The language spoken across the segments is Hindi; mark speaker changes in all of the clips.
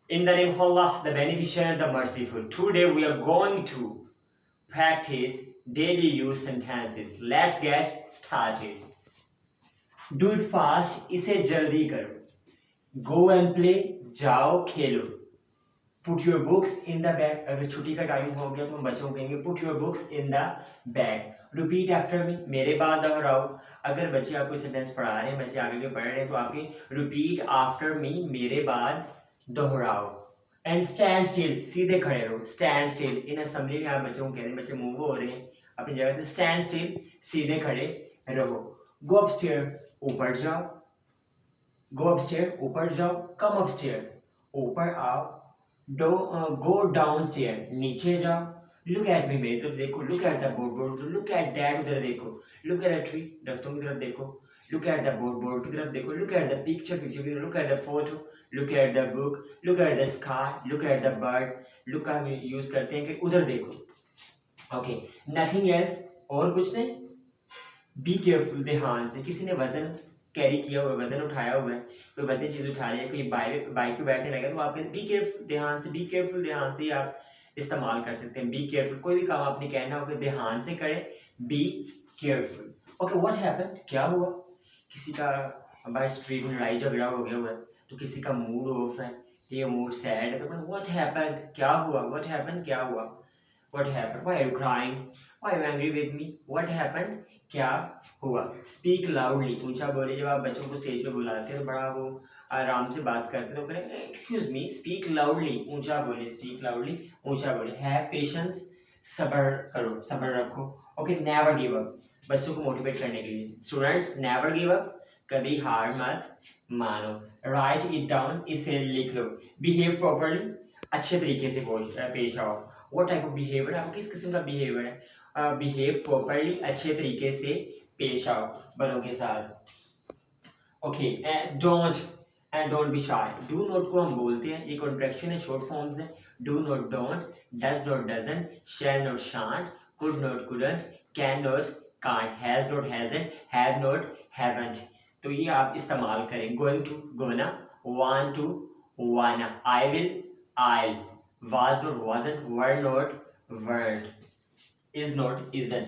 Speaker 1: In the name of Allah, the Beneficent, the Merciful. Today we are going to practice daily use sentences. Let's get started. Do it fast. इसे जल्दी करो. Go and play. जाओ खेलो. Put your books in the bag. अगर छुट्टी का टाइम हो गया तो हम बच्चों को कहेंगे put your books in the bag. Repeat after me. मेरे बाद दोहराओ. अगर बच्चे आपको सेंटेंस पढ़ा रहे हैं, बच्चे आगे के पढ़ रहे हैं, तो आपके repeat after me, मेरे बाद दोहराओ. एंड स्टैंड स्टिल, सीधे खड़े रहो. Stand still. इन असेंबली में आप बच्चों को कह रहे हैं, बच्चे मूव हो रहे हैं अपनी जगह से. स्टैंड स्टिल, सीधे खड़े रहो. गो अपस्टेयर, ऊपर जाओ. गो अपस्टेयर, ऊपर जाओ. कम अपस्टेयर, ऊपर आओ. गो डाउनस्टेयर, नीचे जाओ. लुक एट मी, मेरी तरफ देखो. Look at the board, look at that, उधर देखो. लुक एट द ट्री, दरख्तों की तरफ देखो. लुक एट द बोर्ड की तरफ देखो. लुक एट द पिक्चर की तरफ. Look at the photo. Look at the book, look at the sky, look at the bird. Look हम यूज करते हैं कि उधर देखो. Okay, nothing else. और कुछ नहीं. Be careful, ध्यान से. किसी ने वजन कैरी किया हुआ है, वजन उठाया हुआ है, कोई वजन चीज उठा रही है, कोई बाइक पे बैठने लगा, तो आप कहते बी केयरफुल, ध्यान से. बी केयरफुल, ध्यान से आप इस्तेमाल कर सकते हैं. Be careful. कोई भी काम आपने कहना हो कि ध्यान से करें. Be careful. Okay, what happened, क्या हुआ. किसी का बाय स्ट्रीट में लड़ाई झगड़ा हो गया हुआ है, तो किसी का मूड ऑफ है, ये मूड सैड है, तो व्हाट हैपेंड, क्या हुआ. व्हाट हैपेंड, क्या हुआ. What happened, why are you crying, why are you angry with me. What happened, क्या हुआ. स्पीक लाउडली, ऊंचा बोले. जब आप बच्चों को स्टेज पे बुलाते हैं तो बड़ा वो आराम से बात करते हैं, तो करें एक्सक्यूज मी, स्पीक लाउडली, ऊंचा बोले. स्पीक लाउडली, ऊंचा बोले. हैव पेशेंस, सब्र करो, सब्र रखो. ओके, नेवर गिव अप, बच्चों को मोटिवेट करने के लिए. स्टूडेंट्स, नेवर गिव अप, कभी हार मत मानो. राइट इट डाउन, इसे लिख लो. बिहेव प्रॉपरली, अच्छे तरीके से पेश आओ. व्हाट टाइप ऑफ बिहेवियर, आपको किस किस्म का बिहेवियर है. बिहेव प्रॉपरली, अच्छे तरीके से पेश आओ बड़ों के साथ. Okay, don't be shy. Do not को हम बोलते हैं, ये कॉन्ट्रैक्शन है, शॉर्ट फॉर्म्स है. Do not don't, does not doesn't, shall not shan't, could not couldn't, can not can't, has not hasn't, have not haven't. तो ये आप इस्तेमाल करें. Going to, gonna. Want to, wanna. I will, I'll. Was not wasn't, were not weren't, is not isn't.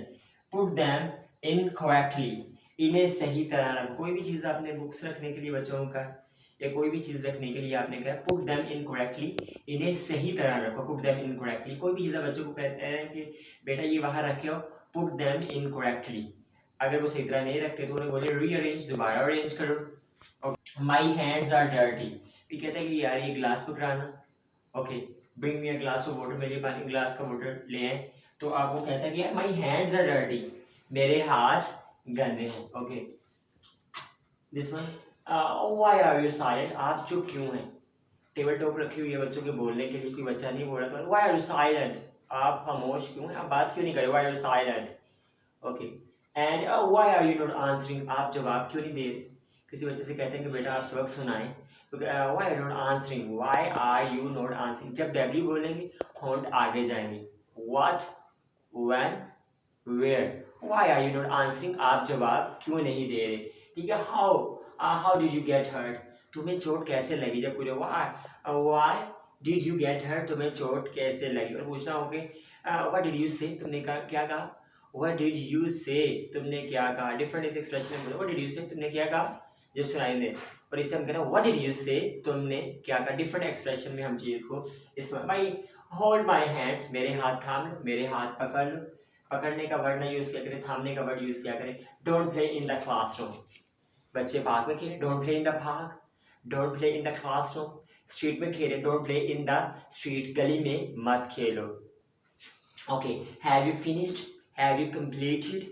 Speaker 1: Put them in correctly, इन्हें सही तरह रखो. कोई भी चीज़ आपने बुक्स रखने के लिए बच्चों का, या कोई भी चीज़ रखने के लिए आपने कहा पुट देम इन करेक्टली, इन्हें सही तरह रखो. Put them in correctly. कोई भी चीज़ बच्चों को कहते हैं कि बेटा ये वहाँ रखे हो, पुट देम इन करेक्टली. अगर वो सही तरह नहीं रखते तो उन्हें बोले रीअरेंज, दोबारा अरेंज करो. My hands are dirty. भी कहते हैं कि यार ये ग्लास पकड़ाना. Okay, bring me a glass of water, मेरे लिए पानी ग्लास का वाटर ले आए. तो आप वो कहता है कि यार माई हैंड्स आर डर्टी, मेरे हाथ गंदे हैं. Okay, this one, why are you silent, आप चुप क्यों हैं. टेबल टॉप रखी हुई है बच्चों के बोलने के लिए, कोई बच्चा नहीं बोल रहा तो व्हाई आर यू साइलेंट, आप खामोश क्यों हैं, आप बात क्यों नहीं कर रहे. Why are you silent. Okay, and why are you not answering, आप जवाब क्यों नहीं दे रहे. किसी बच्चे से कहते हैं कि बेटा आप सबक सुनाएं, तो why are you not answering, why are you not answering. जब डब्ल्यू बोलेंगे हॉन्ट आगे जाएंगे. What, when, where. Why are you not answering, आप जवाब क्यों नहीं दे रहे. ठीक है. How did you get hurt, तुम्हें चोट कैसे लगी. जब पूरे why did you get hurt, तुम्हें चोट कैसे लगी. और पूछना हो कि व्हाट डिड यू से, तुमने क्या कहा. What did you say, तुमने क्या कहा. डिफरेंट इस एक्सप्रेशन में बोलो. What did you say, तुमने क्या कहा, जब सुनाई दे. और इसे हम कहते हैं What did you say, तुमने क्या कहा. डिफरेंट एक्सप्रेशन में हम चीज़ को इस्तेमाल. भाई होल्ड माई हैंड्स, मेरे हाथ थाम लो, मेरे हाथ पकड़ लो. पकड़ने का वर्ड ना यूज़ किया करें, थामने का वर्ड यूज़ किया करें. Don't play in the classroom, बच्चे पार्क में खेलें. Don't play in the park, don't play in the classroom. Street में खेलें. Don't play in the street, गली में मत खेलो. Okay, have you finished, have you completed,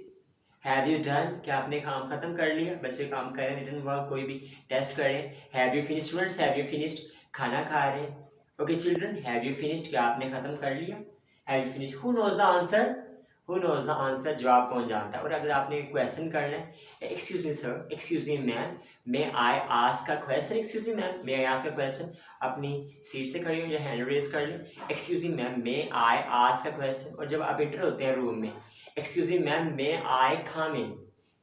Speaker 1: have you done, क्या आपने काम खत्म कर लिया. बच्चे काम करें, रिटन वर्क कोई भी टेस्ट करें. Have you finished. Students, have you finished, खाना खा रहे हैं. Okay children, have you finished, क्या आपने खत्म कर लिया. Have you finished. Who knows the answer, who knows the answer, जवाब कौन जानता है. और अगर आपने क्वेश्चन करना है, excuse me sir, excuse me ma'am, may I ask a question. Excuse me ma'am, may I ask a question. अपनी सीट से खड़ी हो या हैंड रेज कर लें. Excuse me ma'am, may I ask a question. और जब आप एंटर होते हैं रूम में, excuse me ma'am, may I come in,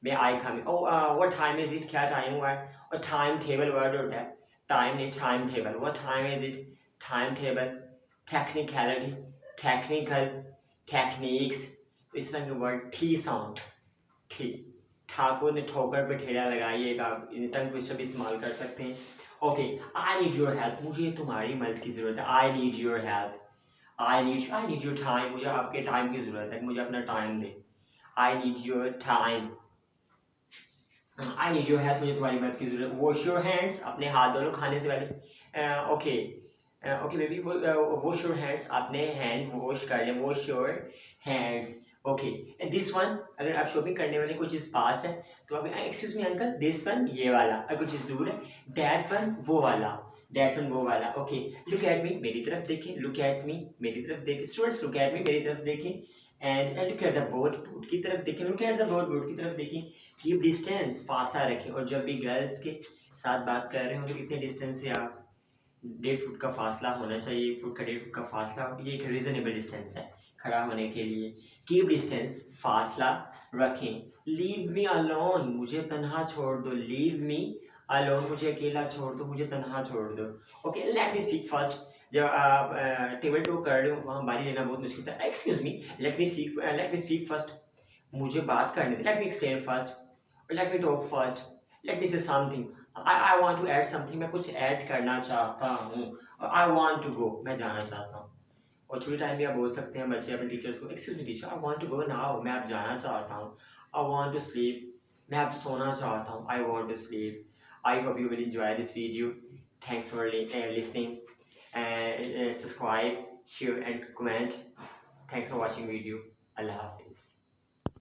Speaker 1: may I come in. What time is it, क्या टाइम हुआ है. और टाइम टेबल वर्ड होता है, टाइम नहीं time table. What time is it, timetable, technicality, technical, techniques. इस तरह के वर्ड ठी साउंड, ठी, ठाकुर ने ठोकर पे ठेला लगाई, एक आप टंग ट्विस्टर भी इस्तेमाल कर सकते हैं. Okay, I need your help, मुझे तुम्हारी मदद की ज़रूरत है. I need your help. I need your time, मुझे आपके टाइम की ज़रूरत है, मुझे अपना time they. I need your time. I need your help, मुझे तुम्हारी मदद की ज़रूरत है. वॉश योर हैंड्स, अपने हाथ धो लो खाने से पहले. Okay okay baby, wash your hands, अपने हैंड वॉश कर लें. Wash your hands. Okay, this one, अगर आप शॉपिंग करने वाले कोई चीज़ पास है तो आप excuse me uncle, this one ये वाला. अगर कोई चीज़ दूर है, डैट वन वो वाला, डैट वन वो वाला. ओके, लुक एट मी, मेरी तरफ देखें. लुक एट मी, मेरी तरफ देखें. स्टूडेंट्स लुक एट मी, मेरी तरफ देखें. And look at the board, board की तरफ देखें. Look at the board, board की तरफ देखें. कीप डिस्टेंस, फासला रखें. और जब भी गर्ल्स के साथ बात कर रहे हो तो कितने डिस्टेंस से आप, 1.5 फुट का फासला होना चाहिए. 1 फुट का 1.5 फुट का फासला, ये एक रीजनेबल डिस्टेंस है खड़ा होने के लिए. कीप डिस्टेंस, फासला रखें. लीव मी अलोन, मुझे तन्हा छोड़ दो. लीव मी अलोन, मुझे अकेला छोड़ दो, मुझे तन्हा छोड़ दो. Okay, late me speak first. जब आप टेबल टॉक कर रहे हो वहाँ बारी लेना बहुत मुश्किल था. Excuse me, let me speak first, मुझे बात करने दे. Let me explain first, let me talk first, let me say something. I want to add something, मैं कुछ ऐड करना चाहता हूँ. आई वांट टू गो, मैं जाना चाहता हूँ. और छुट्टी टाइम भी आप बोल सकते हैं बच्चे अपने टीचर्स को, excuse me teacher, I want to go now, मैं अब जाना चाहता हूँ. आई वांट टू स्लीप, मैं अब सोना चाहता हूँ. I want to sleep. I hope you will enjoy this video. Thanks for listening. Subscribe, share and comment. Thanks for watching video. Allah Hafiz.